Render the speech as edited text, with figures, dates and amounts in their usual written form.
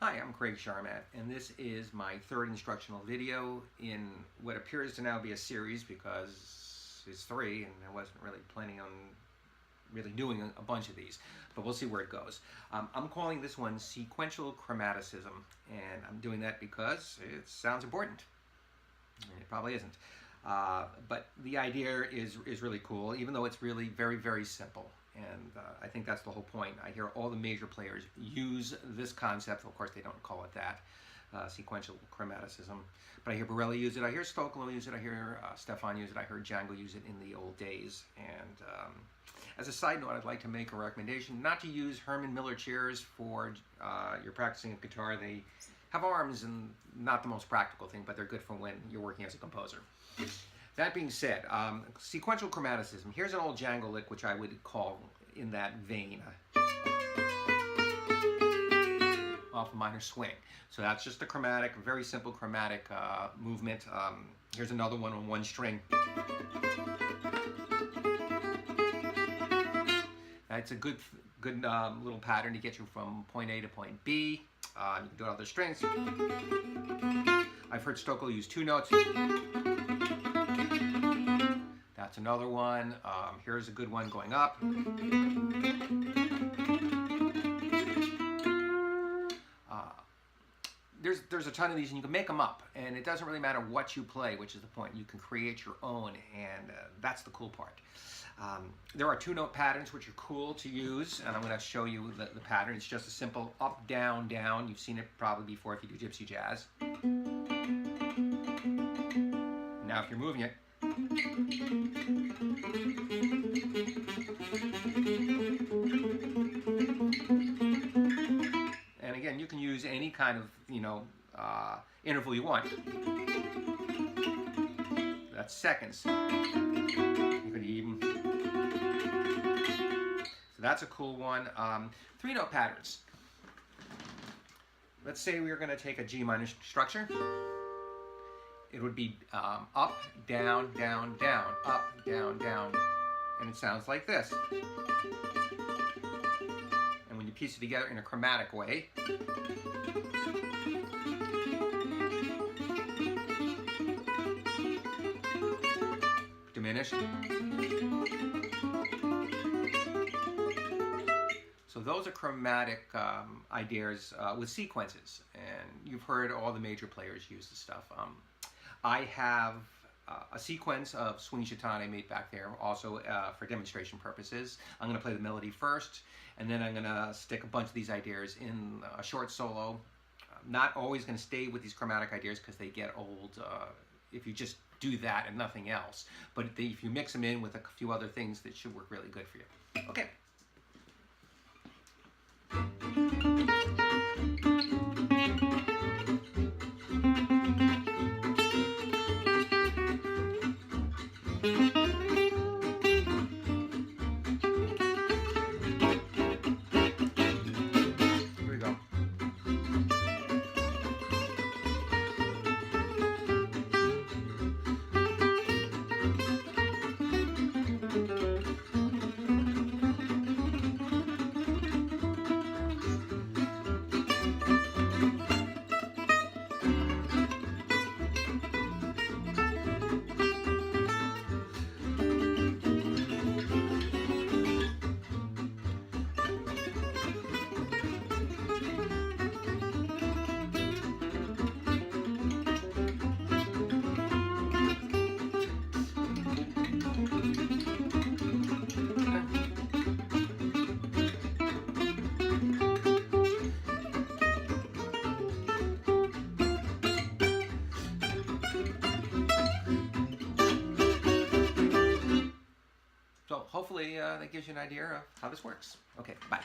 Hi, I'm Craig Sharmat, and this is my third instructional video in what appears to now be a series because it's three and I wasn't really planning on really doing a bunch of these, but we'll see where it goes. I'm calling this one Sequential Chromaticism, and I'm doing that because it sounds important. It probably isn't. But the idea is really cool, even though it's really very, very simple. And I think that's the whole point. I hear all the major players use this concept. Of course, they don't call it that, sequential chromaticism. But I hear Borelli use it. I hear Stokolo use it. I hear Stefan use it. I heard Django use it in the old days. And as a side note, I'd like to make a recommendation not to use Herman Miller chairs for your practicing of guitar. They have arms and not the most practical thing, but they're good for when you're working as a composer. That being said, sequential chromaticism. Here's an old Django lick, which I would call in that vein, off a minor swing. So that's just a chromatic, very simple chromatic movement. Here's another one on one string. It's a good little pattern to get you from point A to point B. You can do it on other strings. I've heard Stokolo use two notes. That's another one. Here's a good one going up. There's a ton of these, and you can make them up, and it doesn't really matter what you play, which is the point. You can create your own, and that's the cool part. There are two-note patterns which are cool to use, and I'm going to show you the pattern. It's just a simple up, down, down. You've seen it probably before if you do Gypsy Jazz. Now if you're moving it, and again, you can use any kind of, interval you want. That's seconds. You can even. So that's a cool one. Three-note patterns. Let's say we are going to take a G minor structure. It would be up, down, down, down, up, down, down, and it sounds like this. And when you piece it together in a chromatic way, diminished. So those are chromatic ideas with sequences, and you've heard all the major players use this stuff. I have a sequence of swing chitane made back there also for demonstration purposes. I'm going to play the melody first, and then I'm going to stick a bunch of these ideas in a short solo. I'm not always going to stay with these chromatic ideas because they get old if you just do that and nothing else. But if you mix them in with a few other things, that should work really good for you. Okay. So hopefully that gives you an idea of how this works. Okay, bye.